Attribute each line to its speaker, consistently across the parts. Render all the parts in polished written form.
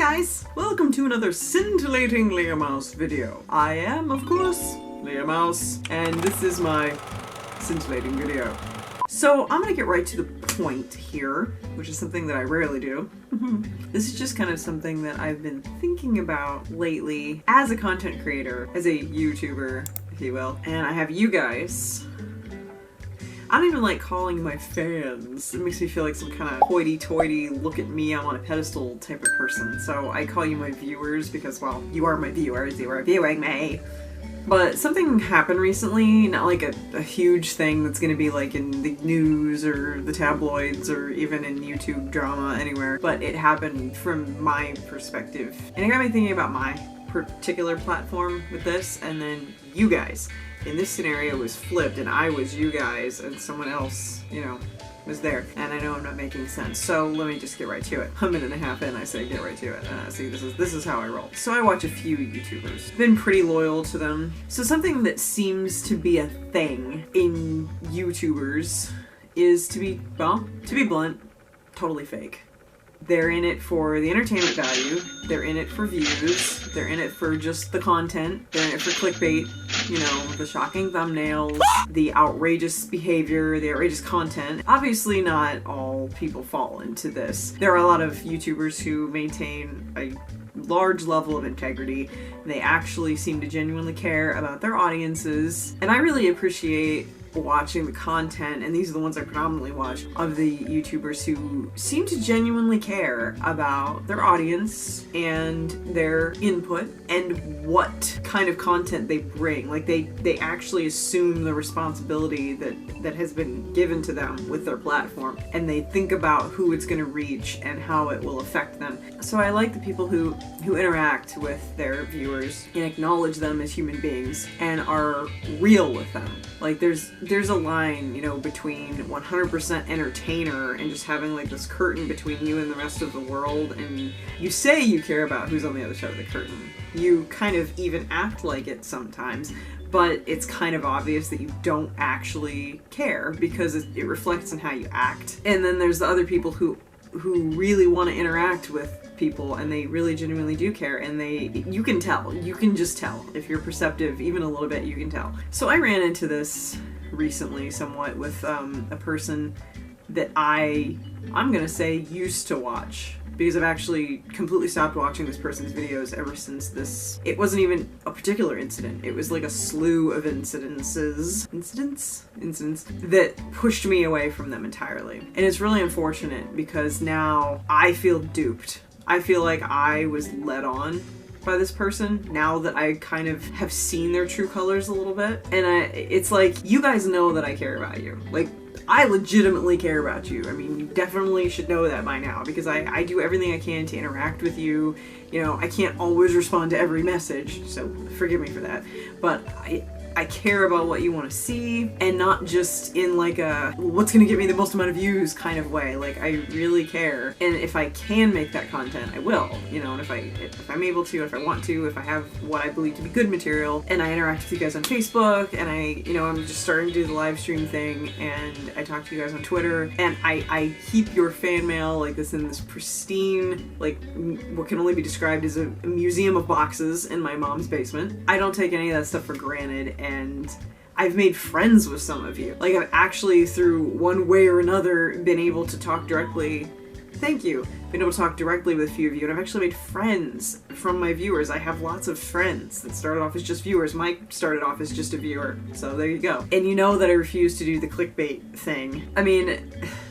Speaker 1: guys! Welcome to another scintillating LeahMouse video. I am, of course, LeahMouse, and this is my scintillating video. So I'm gonna get right to the point here, which is something that I rarely do. This is just kind of something that I've been thinking about lately as a content creator, as a YouTuber, if you will. And I have you guys. I don't even like calling my fans. It makes me feel like some kind of hoity-toity, look at me, I'm on a pedestal type of person. So I call you my viewers because, well, you are my viewers, you are viewing me. But something happened recently, not like a huge thing that's gonna be like in the news or the tabloids or even in YouTube drama anywhere, but it happened from my perspective. And it got me thinking about my particular platform with this, and then you guys. In this scenario, it was flipped, and I was you guys, and someone else, you know, was there. And I know I'm not making sense, so let me just get right to it. A minute and a half in, I say get right to it. See, this is how I roll. So I watch a few YouTubers. Been pretty loyal to them. So something that seems to be a thing in YouTubers is to be blunt, totally fake. They're in it for the entertainment value, they're in it for views, they're in it for just the content, they're in it for clickbait, you know, the shocking thumbnails, the outrageous behavior, the outrageous content. Obviously not all people fall into this. There are a lot of YouTubers who maintain a large level of integrity. They actually seem to genuinely care about their audiences, and I really appreciate watching the content, and these are the ones I predominantly watch, of the YouTubers who seem to genuinely care about their audience and their input and what kind of content they bring. Like they actually assume the responsibility that has been given to them with their platform, and they think about who it's going to reach and how it will affect them. So I like the people who interact with their viewers and acknowledge them as human beings and are real with them. Like there's a line, you know, between 100% entertainer and just having like this curtain between you and the rest of the world, and you say you care about who's on the other side of the curtain. You kind of even act like it sometimes, but it's kind of obvious that you don't actually care because it reflects on how you act. And then there's the other people who really want to interact with people, and they really genuinely do care, and you can tell. You can just tell. If you're perceptive even a little bit, you can tell. So I ran into this recently somewhat with a person that I'm gonna say used to watch, because I've actually completely stopped watching this person's videos ever since this. It wasn't even a particular incident. It was like a slew of incidents that pushed me away from them entirely. And it's really unfortunate because now I feel duped. I feel like I was led on by this person now that I kind of have seen their true colors a little bit. And it's like, you guys know that I care about you. Like, I legitimately care about you. I mean, you definitely should know that by now, because I do everything I can to interact with you. You know, I can't always respond to every message, so forgive me for that. But I care about what you want to see, and not just in like a what's gonna get me the most amount of views kind of way. Like, I really care, and if I can make that content, I will, you know. And if I'm able to, if I want to, if I have what I believe to be good material, and I interact with you guys on Facebook, and I'm just starting to do the live stream thing, and I talk to you guys on Twitter, and I keep your fan mail like this in this pristine, like what can only be described as a museum of boxes in my mom's basement. I don't take any of that stuff for granted, and I've made friends with some of you. Like, I've actually, through one way or another, been able to talk directly. Thank you. Been able to talk directly with a few of you, and I've actually made friends from my viewers. I have lots of friends that started off as just viewers. Mike started off as just a viewer, so there you go. And you know that I refuse to do the clickbait thing. I mean,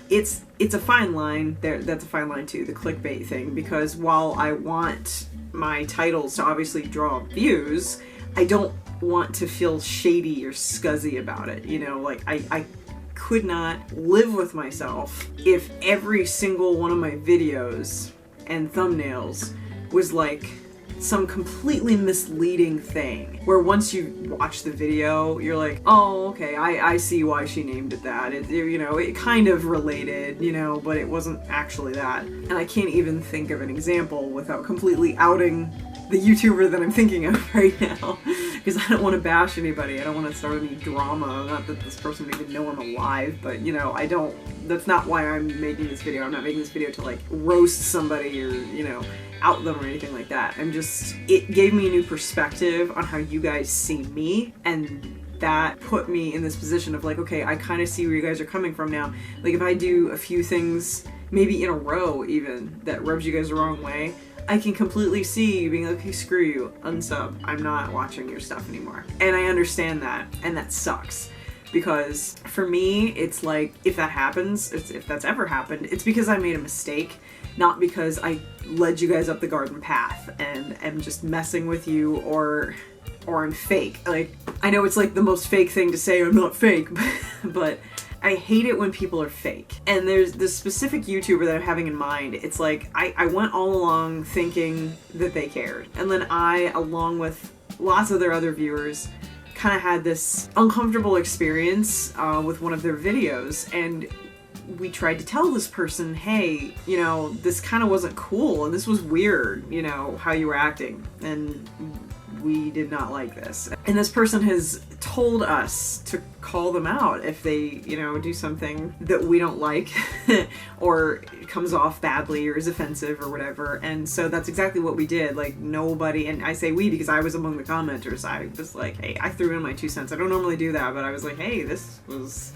Speaker 1: it's a fine line. That's a fine line too, the clickbait thing, because while I want my titles to obviously draw views, I don't want to feel shady or scuzzy about it, you know. Like, I could not live with myself if every single one of my videos and thumbnails was like some completely misleading thing, where once you watch the video, you're like, oh, okay, I see why she named it that. You know, it kind of related, you know, but it wasn't actually that. And I can't even think of an example without completely outing the YouTuber that I'm thinking of right now. because I don't want to bash anybody. I don't want to start any drama. Not that this person would even know I'm alive, but you know, that's not why I'm making this video. I'm not making this video to like roast somebody or, you know, out them or anything like that. It gave me a new perspective on how you guys see me, and that put me in this position of like, okay, I kind of see where you guys are coming from now. Like if I do a few things, maybe in a row even, that rubs you guys the wrong way, I can completely see you being like, okay, screw you, unsub, I'm not watching your stuff anymore. And I understand that, and that sucks. Because for me, it's like, if that happens, if that's ever happened, it's because I made a mistake, not because I led you guys up the garden path and am just messing with you or I'm fake. Like, I know it's like the most fake thing to say, I'm not fake, but I hate it when people are fake. And there's this specific YouTuber that I'm having in mind. It's like, I went all along thinking that they cared. And then I, along with lots of their other viewers, kind of had this uncomfortable experience with one of their videos. And we tried to tell this person, hey, you know, this kind of wasn't cool and this was weird, you know, how you were acting. And we did not like this. And this person has told us to call them out if they, you know, do something that we don't like or it comes off badly or is offensive or whatever. And so that's exactly what we did. Like, nobody, and I say we because I was among the commenters. I was like, hey, I threw in my 2 cents. I don't normally do that, but I was like, hey, this was...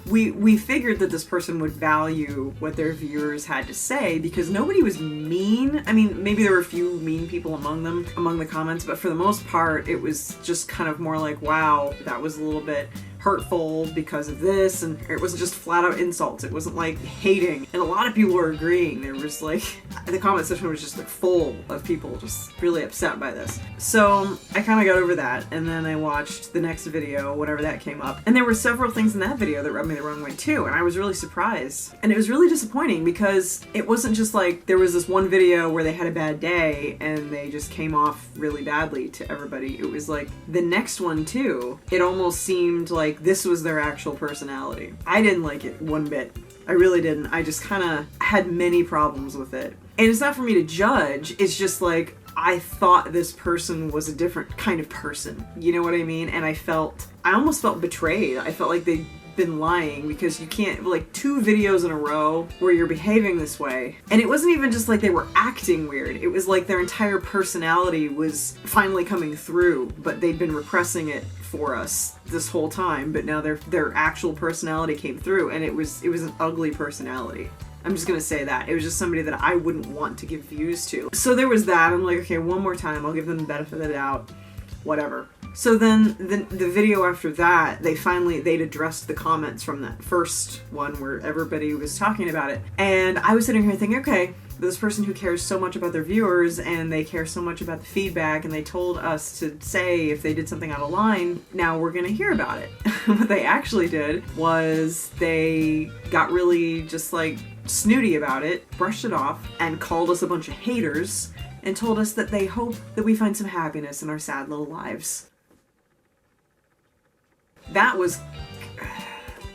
Speaker 1: We figured that this person would value what their viewers had to say because nobody was mean. I mean, maybe there were a few mean people among the comments, but for the most part, it was just kind of more like, wow, that was a little bit hurtful because of this, and it wasn't just flat out insults. It wasn't like hating, and a lot of people were agreeing. There was like, the comment section was just like full of people just really upset by this. So I kind of got over that, and then I watched the next video, whenever that came up, and there were several things in that video that rubbed me the wrong way too, and I was really surprised. And it was really disappointing because it wasn't just like there was this one video where they had a bad day and they just came off really badly to everybody. It was like the next one too, it almost seemed like this was their actual personality. I didn't like it one bit. I really didn't. I just kind of had many problems with it. And it's not for me to judge, it's just like, I thought this person was a different kind of person. You know what I mean? And I almost felt betrayed. I felt like they'd been lying because you can't, like 2 videos in a row where you're behaving this way. And it wasn't even just like they were acting weird. It was like their entire personality was finally coming through, but they'd been repressing it for us this whole time, but now their actual personality came through, and it was an ugly personality. I'm just gonna say that. It was just somebody that I wouldn't want to give views to. So there was that. I'm like, okay, one more time, I'll give them the benefit of the doubt. Whatever. So then the video after that, they'd addressed the comments from that first one where everybody was talking about it. And I was sitting here thinking, okay, this person who cares so much about their viewers and they care so much about the feedback and they told us to say if they did something out of line, now we're gonna hear about it. What they actually did was they got really just like snooty about it, brushed it off, and called us a bunch of haters and told us that they hope that we find some happiness in our sad little lives. That was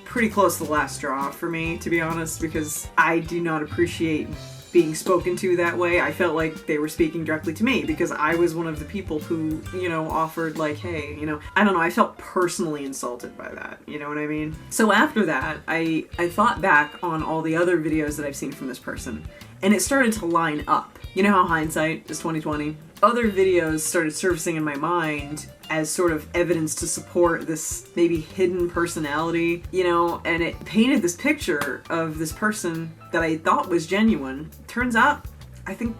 Speaker 1: pretty close to the last straw for me, to be honest, because I do not appreciate being spoken to that way. I felt like they were speaking directly to me because I was one of the people who, you know, offered like, hey, you know, I don't know, I felt personally insulted by that, you know what I mean? So after that, I thought back on all the other videos that I've seen from this person, and it started to line up. You know how hindsight is 20/20? Other videos started surfacing in my mind as sort of evidence to support this maybe hidden personality, you know, and it painted this picture of this person that I thought was genuine. Turns out, I think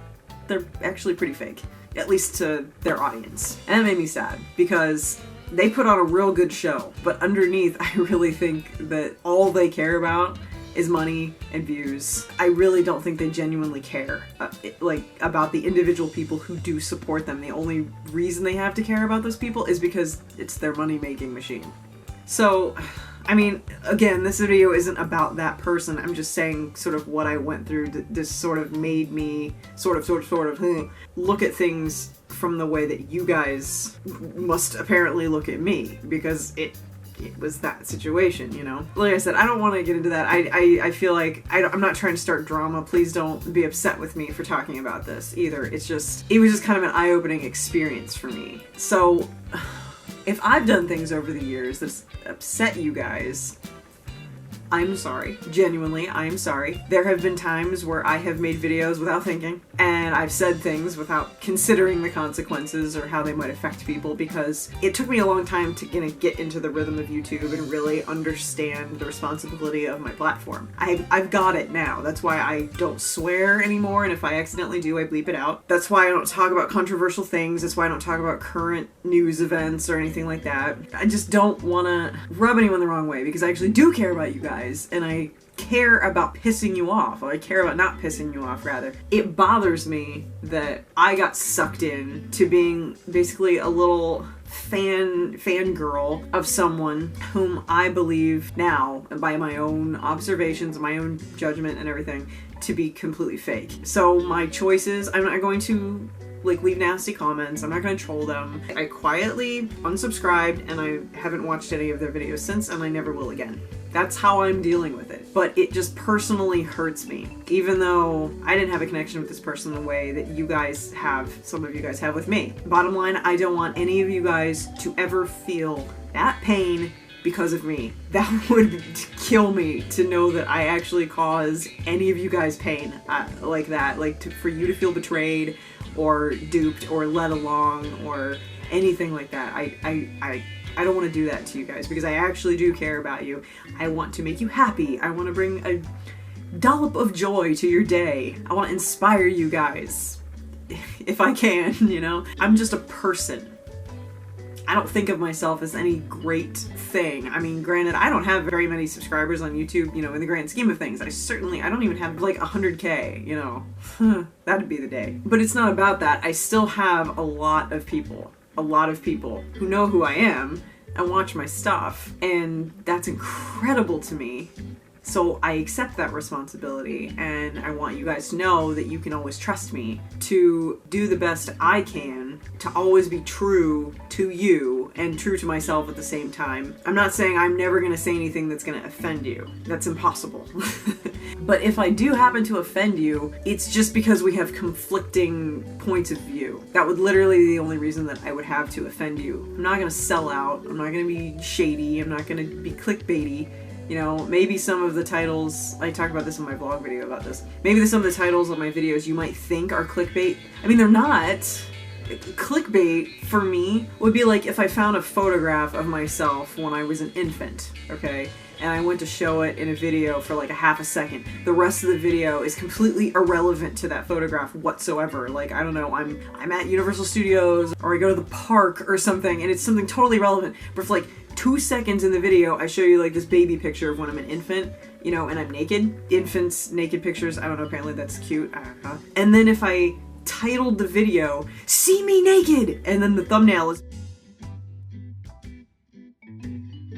Speaker 1: they're actually pretty fake, at least to their audience. And that made me sad because they put on a real good show, but underneath, I really think that all they care about is money and views. I really don't think they genuinely care about the individual people who do support them. The only reason they have to care about those people is because it's their money-making machine. So, I mean, again, this video isn't about that person. I'm just saying sort of what I went through. This sort of made me sort of look at things from the way that you guys must apparently look at me, because it it was that situation, you know? Like I said, I don't want to get into that. I feel like I'm not trying to start drama. Please don't be upset with me for talking about this either. It was just kind of an eye-opening experience for me. So if I've done things over the years that's upset you guys, I'm sorry. Genuinely, I'm sorry. There have been times where I have made videos without thinking, and I've said things without considering the consequences or how they might affect people, because it took me a long time to get into the rhythm of YouTube and really understand the responsibility of my platform. I've got it now. That's why I don't swear anymore, and if I accidentally do, I bleep it out. That's why I don't talk about controversial things. That's why I don't talk about current news events or anything like that. I just don't want to rub anyone the wrong way, because I actually do care about you guys. And I care about pissing you off, or I care about not pissing you off, rather. It bothers me that I got sucked in to being basically a little fangirl of someone whom I believe now, by my own observations, my own judgment and everything, to be completely fake. So my choices, I'm not going to leave nasty comments. I'm not going to troll them. I quietly unsubscribed, and I haven't watched any of their videos since, and I never will again. That's how I'm dealing with it. But it just personally hurts me. Even though I didn't have a connection with this person the way that you guys have, some of you guys have with me. Bottom line, I don't want any of you guys to ever feel that pain because of me. That would kill me to know that I actually cause any of you guys pain like that. For you to feel betrayed or duped or led along or anything like that. I don't want to do that to you guys, because I actually do care about you. I want to make you happy. I want to bring a dollop of joy to your day. I want to inspire you guys, if I can, you know? I'm just a person. I don't think of myself as any great thing. I mean, granted, I don't have very many subscribers on YouTube, you know, in the grand scheme of things. I don't even have 100K, you know. That'd be the day. But it's not about that. I still have a lot of people who know who I am and watch my stuff, and that's incredible to me. So I accept that responsibility, and I want you guys to know that you can always trust me to do the best I can to always be true to you and true to myself at the same time. I'm not saying I'm never going to say anything that's going to offend you. That's impossible. But if I do happen to offend you, it's just because we have conflicting points of view. That would literally be the only reason that I would have to offend you. I'm not going to sell out. I'm not going to be shady. I'm not going to be clickbaity. You know, maybe some of the titles, I talk about this in my vlog video about this, maybe some of the titles of my videos you might think are clickbait. I mean, they're not. Clickbait, for me, would be like if I found a photograph of myself when I was an infant, okay? And I went to show it in a video for like a half a second. The rest of the video is completely irrelevant to that photograph whatsoever. Like, I don't know, I'm at Universal Studios, or I go to the park or something, and it's something totally irrelevant. But for like 2 seconds in the video, I show you like this baby picture of when I'm an infant, you know, and I'm naked. Infants, naked pictures, I don't know, apparently that's cute, I don't know. And then if I titled the video, "See Me Naked," and then the thumbnail is,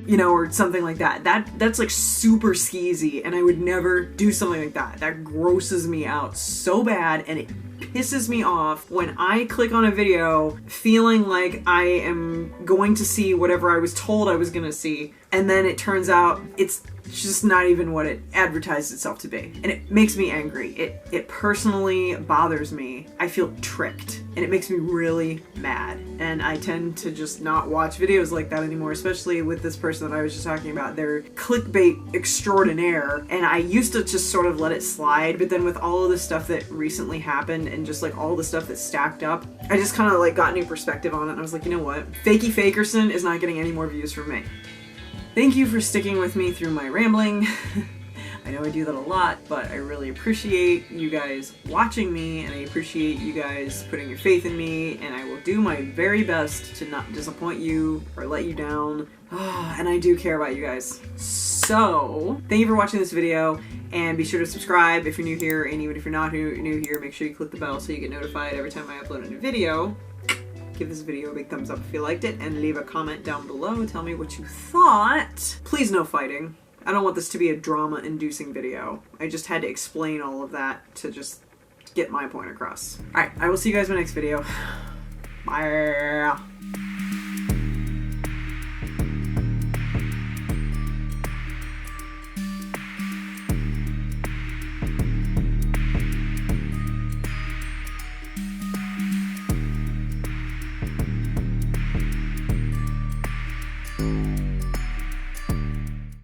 Speaker 1: you know, or something like that. That's like super skeezy, and I would never do something like that. That grosses me out so bad, and it pisses me off when I click on a video feeling like I am going to see whatever I was told I was gonna see, and then it turns out it's just not even what it advertised itself to be. And it makes me angry. It personally bothers me. I feel tricked, and it makes me really mad. And I tend to just not watch videos like that anymore, especially with this person that I was just talking about. They're clickbait extraordinaire, and I used to just sort of let it slide, but then with all of the stuff that recently happened and just like all the stuff that stacked up, I just kind of like got new perspective on it, and I was like, you know what? Fakey Fakerson is not getting any more views from me. Thank you for sticking with me through my rambling. I know I do that a lot, but I really appreciate you guys watching me, and I appreciate you guys putting your faith in me, and I will do my very best to not disappoint you or let you down. And I do care about you guys. So, thank you for watching this video, and be sure to subscribe if you're new here, and even if you're not new here, make sure you click the bell so you get notified every time I upload a new video. Give this video a big thumbs up if you liked it, and leave a comment down below. Tell me what you thought. Please no fighting. I don't want this to be a drama-inducing video. I just had to explain all of that to just get my point across. Alright, I will see you guys in my next video. Bye.